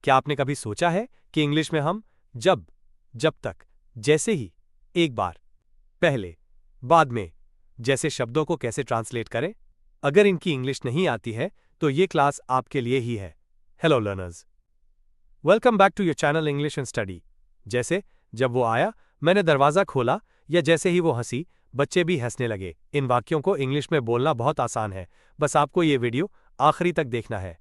क्या आपने कभी सोचा है कि इंग्लिश में हम जब, जब तक, जैसे ही, एक बार, पहले, बाद में जैसे शब्दों को कैसे ट्रांसलेट करें? अगर इनकी इंग्लिश नहीं आती है तो ये क्लास आपके लिए ही है। Hello learners, welcome back to your channel English and study. जैसे जब वो आया मैंने दरवाज़ा खोला, या जैसे ही वो हंसी बच्चे भी हंसने लगे। इन वाक्यों को इंग्लिश में बोलना बहुत आसान है, बस आपको ये वीडियो आखिरी तक देखना है।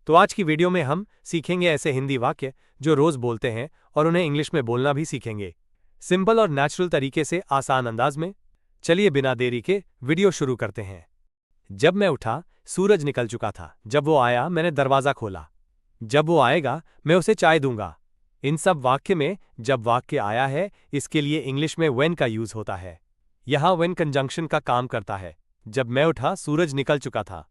तो आज की वीडियो में हम सीखेंगे ऐसे हिंदी वाक्य जो रोज बोलते हैं और उन्हें इंग्लिश में बोलना भी सीखेंगे, सिंपल और नेचुरल तरीके से, आसान अंदाज में। चलिए बिना देरी के वीडियो शुरू करते हैं। जब मैं उठा सूरज निकल चुका था। जब वो आया मैंने दरवाज़ा खोला। जब वो आएगा मैं उसे चाय दूंगा। इन सब वाक्य में जब वाक्य आया है इसके लिए इंग्लिश में when का यूज होता है। यहाँ when कंजंक्शन का काम करता है। जब मैं उठा सूरज निकल चुका था,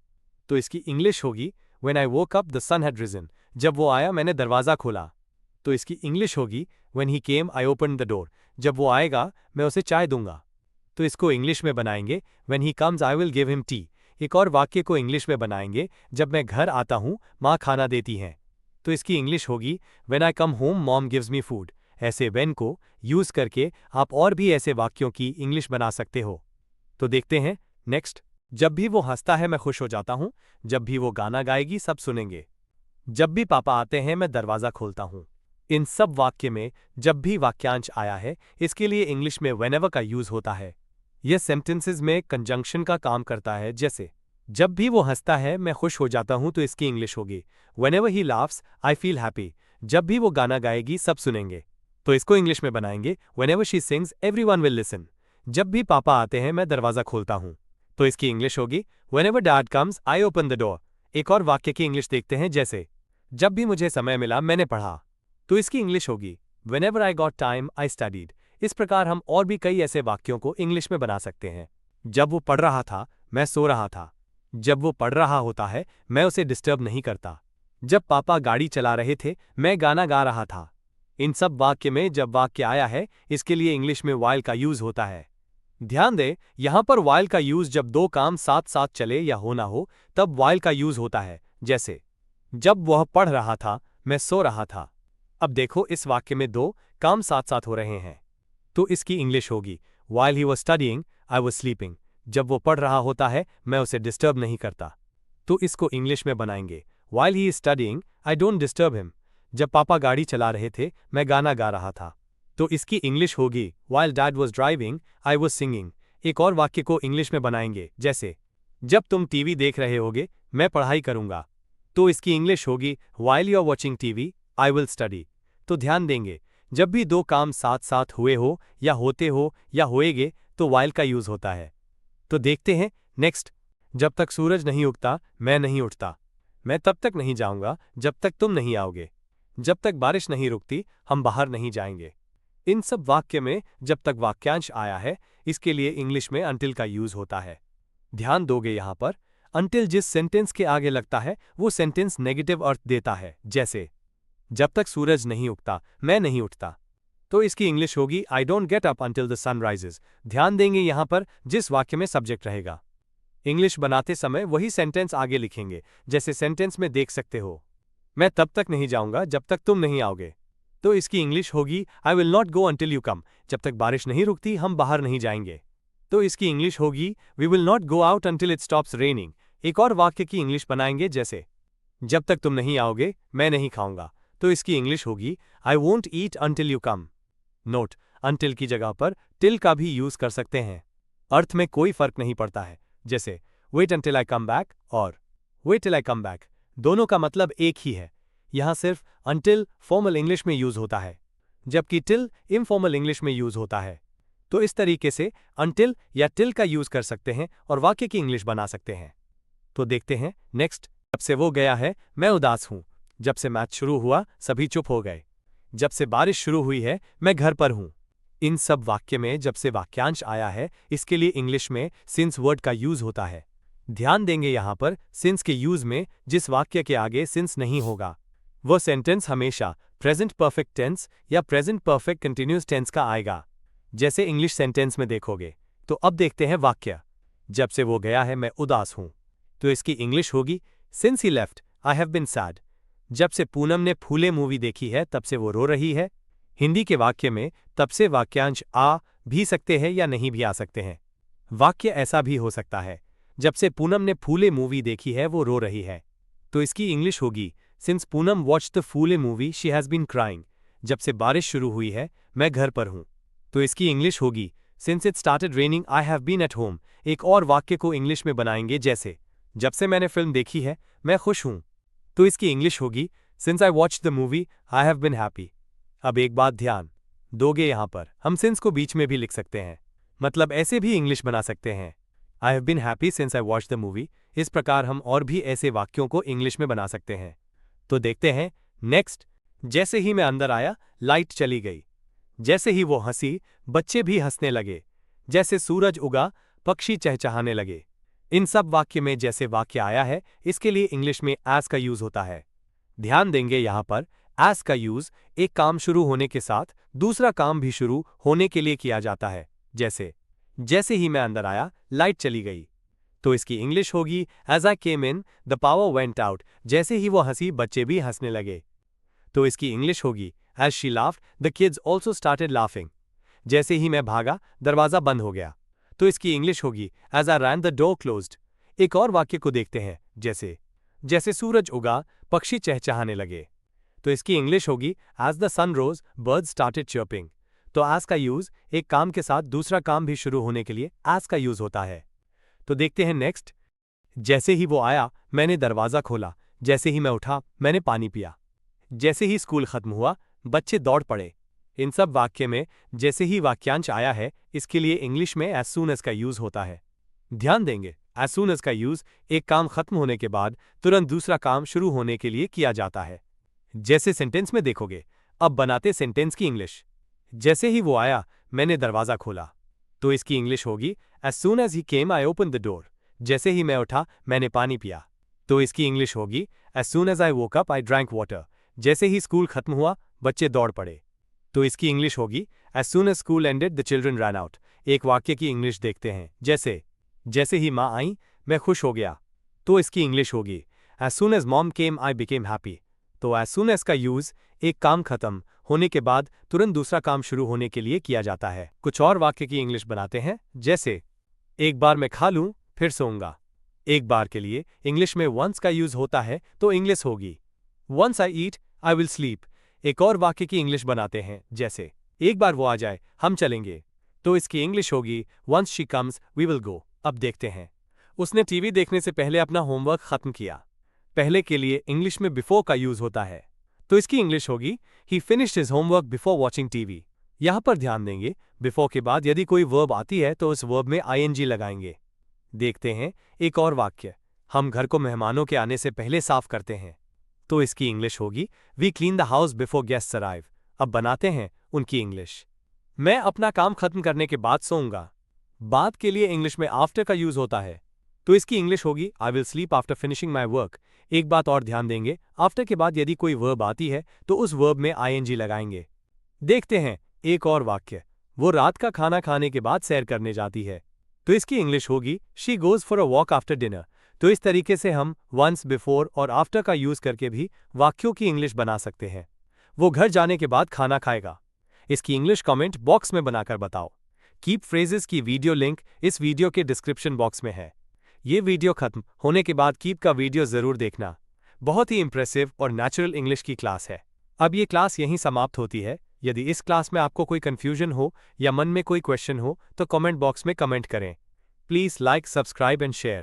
तो इसकी इंग्लिश होगी When I woke up the sun had risen। जब वो आया मैंने दरवाज़ा खोला, तो इसकी इंग्लिश होगी When he came I opened the door। जब वो आएगा मैं उसे चाय दूंगा, तो इसको इंग्लिश में बनाएंगे When he comes I will give him tea। एक और वाक्य को इंग्लिश में बनाएंगे जब मैं घर आता हूँ माँ खाना देती हैं, तो इसकी इंग्लिश होगी When I come home mom gives me food। ऐसे when को यूज़ करके आप और भी ऐसे वाक्यों की इंग्लिश बना सकते हो। तो देखते हैं नेक्स्ट। जब भी वो हंसता है मैं खुश हो जाता हूँ। जब भी वो गाना गाएगी सब सुनेंगे। जब भी पापा आते हैं मैं दरवाज़ा खोलता हूँ। इन सब वाक्य में जब भी वाक्यांश आया है इसके लिए इंग्लिश में whenever का यूज होता है। यह सेंटेंसेस में कंजंक्शन का काम करता है। जैसे जब भी वो हंसता है मैं खुश हो जाता हूँ, तो इसकी इंग्लिश होगी Whenever he laughs I feel happy। जब भी वो गाना गाएगी सब सुनेंगे, तो इसको इंग्लिश में बनाएंगे Whenever she sings everyone will listen। जब भी पापा आते हैं मैं दरवाज़ा खोलता हूँ, तो इसकी इंग्लिश होगी Whenever dad comes I open the door। एक और वाक्य की इंग्लिश देखते हैं। जैसे जब भी मुझे समय मिला मैंने पढ़ा, तो इसकी इंग्लिश होगी Whenever I got time I studied। इस प्रकार हम और भी कई ऐसे वाक्यों को इंग्लिश में बना सकते हैं। जब वो पढ़ रहा था मैं सो रहा था। जब वो पढ़ रहा होता है मैं उसे डिस्टर्ब नहीं करता। जब पापा गाड़ी चला रहे थे मैं गाना गा रहा था। इन सब वाक्य में जब वाक्य आया है इसके लिए इंग्लिश में while का यूज होता है। ध्यान दें, यहां पर while का यूज जब दो काम साथ साथ चले या होना हो तब while का यूज होता है। जैसे जब वह पढ़ रहा था मैं सो रहा था। अब देखो इस वाक्य में दो काम साथ साथ हो रहे हैं, तो इसकी इंग्लिश होगी While he was studying I was sleeping। जब वो पढ़ रहा होता है मैं उसे डिस्टर्ब नहीं करता, तो इसको इंग्लिश में बनाएंगे While he is studying I don't disturb him। जब पापा गाड़ी चला रहे थे मैं गाना गा रहा था, तो इसकी इंग्लिश होगी While dad was driving I was singing। एक और वाक्य को इंग्लिश में बनाएंगे। जैसे जब तुम टीवी देख रहे होगे मैं पढ़ाई करूंगा, तो इसकी इंग्लिश होगी While you are watching TV I will study। तो ध्यान देंगे, जब भी दो काम साथ साथ हुए हो या होते हो या होएगे तो while का यूज होता है। तो देखते हैं नेक्स्ट। जब तक सूरज नहीं उगता मैं नहीं उठता। मैं तब तक नहीं जाऊंगा जब तक तुम नहीं आओगे। जब तक बारिश नहीं रुकती हम बाहर नहीं जाएंगे। इन सब वाक्य में जब तक वाक्यांश आया है इसके लिए इंग्लिश में until का यूज होता है। ध्यान दोगे यहां पर until जिस सेंटेंस के आगे लगता है वो सेंटेंस नेगेटिव अर्थ देता है। जैसे जब तक सूरज नहीं उगता मैं नहीं उठता, तो इसकी इंग्लिश होगी I don't get up until the sun rises। ध्यान देंगे यहां पर जिस वाक्य में सब्जेक्ट रहेगा, इंग्लिश बनाते समय वही सेंटेंस आगे लिखेंगे। जैसे सेंटेंस में देख सकते हो मैं तब तक नहीं जाऊंगा जब तक तुम नहीं आओगे, तो इसकी इंग्लिश होगी I will not go until you come। जब तक बारिश नहीं रुकती हम बाहर नहीं जाएंगे, तो इसकी इंग्लिश होगी We will not go out until it stops raining। एक और वाक्य की इंग्लिश बनाएंगे। जैसे जब तक तुम नहीं आओगे मैं नहीं खाऊंगा, तो इसकी इंग्लिश होगी I won't eat until you come। Note, until की जगह पर till का भी यूज कर सकते हैं, अर्थ में कोई फर्क नहीं पड़ता है। जैसे wait until I come back और wait till I come back, दोनों का मतलब एक ही है। यहां सिर्फ until फॉर्मल इंग्लिश में यूज होता है, जबकि till इनफॉर्मल इंग्लिश में यूज होता है। तो इस तरीके से until या till का यूज कर सकते हैं और वाक्य की इंग्लिश बना सकते हैं। तो देखते हैं नेक्स्ट। जब से वो गया है मैं उदास हूं। जब से मैच शुरू हुआ सभी चुप हो गए। जब से बारिश शुरू हुई है मैं घर पर हूं। इन सब वाक्य में जब से वाक्यांश आया है इसके लिए इंग्लिश में सिंस वर्ड का यूज होता है। ध्यान देंगे यहां पर सिंस के यूज में जिस वाक्य के आगे सिंस नहीं होगा वह सेंटेंस हमेशा प्रेजेंट परफेक्ट टेंस या प्रेजेंट परफेक्ट कंटिन्यूअस टेंस का आएगा। जैसे इंग्लिश सेंटेंस में देखोगे। तो अब देखते हैं वाक्य। जब से वो गया है मैं उदास हूं, तो इसकी इंग्लिश होगी since he left I have been sad. जब से पूनम ने फूले मूवी देखी है तब से वो रो रही है। हिंदी के वाक्य में तब से वाक्यांश आ भी सकते हैं या नहीं भी आ सकते हैं। वाक्य ऐसा भी हो सकता है, जब से पूनम ने फूले मूवी देखी है वो रो रही है। तो इसकी इंग्लिश होगी, since Poonam watch the Phule movie she has been crying. जब से बारिश शुरू हुई है मैं घर पर हूं। तो इसकी इंग्लिश होगी, since it started raining I have been at home. एक और वाक्य को इंग्लिश में बनाएंगे जैसे, जब से मैंने फिल्म देखी है मैं खुश हूं। तो इसकी इंग्लिश होगी, since I watch the movie I have been happy. अब एक बात ध्यान दोगे, यहां पर हम सिंस को बीच में भी लिख सकते हैं, मतलब ऐसे भी इंग्लिश बना सकते हैं, I have been happy since I watch the movie. इस प्रकार हम और भी ऐसे वाक्यों को इंग्लिश में बना सकते हैं। तो देखते हैं नेक्स्ट। जैसे ही मैं अंदर आया लाइट चली गई। जैसे ही वो हंसी बच्चे भी हंसने लगे। जैसे सूरज उगा पक्षी चहचहाने लगे। इन सब वाक्य में जैसे वाक्य आया है इसके लिए इंग्लिश में एज का यूज होता है। ध्यान देंगे यहां पर एज का यूज एक काम शुरू होने के साथ दूसरा काम भी शुरू होने के लिए किया जाता है। जैसे ही मैं अंदर आया लाइट चली गई। तो इसकी इंग्लिश होगी, as I came in the power went out. जैसे ही वो हंसी बच्चे भी हंसने लगे। तो इसकी इंग्लिश होगी, as she laughed the kids also started laughing. जैसे ही मैं भागा दरवाजा बंद हो गया। तो इसकी इंग्लिश होगी, as I ran the door closed. एक और वाक्य को देखते हैं, जैसे सूरज उगा पक्षी चहचहाने लगे। तो इसकी इंग्लिश होगी, as the sun rose birds started chirping. तो एज का यूज एक काम के साथ दूसरा काम भी शुरू होने के लिए एज का यूज होता है। तो देखते हैं नेक्स्ट। जैसे ही वो आया मैंने दरवाजा खोला। जैसे ही मैं उठा मैंने पानी पिया। जैसे ही स्कूल खत्म हुआ बच्चे दौड़ पड़े। इन सब वाक्य में जैसे ही वाक्यांश आया है इसके लिए इंग्लिश में एज सून एज का यूज होता है। ध्यान देंगे एज सून एज का यूज एक काम खत्म होने के बाद तुरंत दूसरा काम शुरू होने के लिए किया जाता है। जैसे सेंटेंस में देखोगे। अब बनाते सेंटेंस की इंग्लिश। जैसे ही वो आया मैंने दरवाजा खोला। तो इसकी इंग्लिश होगी, as soon as he came I open the door. जैसे ही मैं उठा मैंने पानी पिया। तो इसकी इंग्लिश होगी, as soon as I woke up I drank water. जैसे ही स्कूल खत्म हुआ बच्चे दौड़ पड़े। तो इसकी इंग्लिश होगी, as soon as school ended the children ran out. एक वाक्य की इंग्लिश देखते हैं, जैसे ही माँ आई मैं खुश हो गया। तो इसकी इंग्लिश होगी, as soon as mom came I became happy. तो एज सून एज का यूज एक काम खत्म होने के बाद तुरंत दूसरा काम शुरू होने के लिए किया जाता है। कुछ और वाक्य की इंग्लिश बनाते हैं, जैसे एक बार मैं खा लूं फिर सोऊंगा। एक बार के लिए इंग्लिश में वंस का यूज होता है तो इंग्लिश होगी, once I eat I will sleep. एक और वाक्य की इंग्लिश बनाते हैं, जैसे एक बार वो आ जाए हम चलेंगे। तो इसकी इंग्लिश होगी, once she comes we will go. अब देखते हैं। उसने टीवी देखने से पहले अपना होमवर्क खत्म किया। पहले के लिए इंग्लिश में बिफोर का यूज होता है। तो इसकी इंग्लिश होगी, ही finished his homework before watching TV. यहां पर ध्यान देंगे बिफोर के बाद यदि कोई वर्ब आती है तो उस वर्ब में आईएनजी लगाएंगे। देखते हैं एक और वाक्य। हम घर को मेहमानों के आने से पहले साफ करते हैं। तो इसकी इंग्लिश होगी, we clean the house before guests arrive. अब बनाते हैं उनकी इंग्लिश। मैं अपना काम खत्म करने के बाद सोऊंगा। बाद के लिए इंग्लिश में आफ्टर का यूज होता है। तो इसकी इंग्लिश होगी, आई will sleep after finishing my work. एक बात और ध्यान देंगे, आफ्टर के बाद यदि कोई वर्ब आती है तो उस वर्ब में आईएनजी लगाएंगे। देखते हैं एक और वाक्य। वो रात का खाना खाने के बाद सैर करने जाती है। तो इसकी इंग्लिश होगी, she goes for a walk after dinner. तो इस तरीके से हम वंस, बिफोर और आफ्टर का यूज करके भी वाक्यों की इंग्लिश बना सकते हैं। वो घर जाने के बाद खाना खाएगा। इसकी इंग्लिश कमेंट बॉक्स में बनाकर बताओ। कीप फ्रेजेस की वीडियो लिंक इस वीडियो के डिस्क्रिप्शन बॉक्स में है। ये वीडियो खत्म होने के बाद कीप का वीडियो जरूर देखना। बहुत ही इंप्रेसिव और नेचुरल इंग्लिश की क्लास है। अब ये क्लास यहीं समाप्त होती है। यदि इस क्लास में आपको कोई कंफ्यूजन हो या मन में कोई क्वेश्चन हो तो कमेंट बॉक्स में कमेंट करें। Please like, subscribe and share.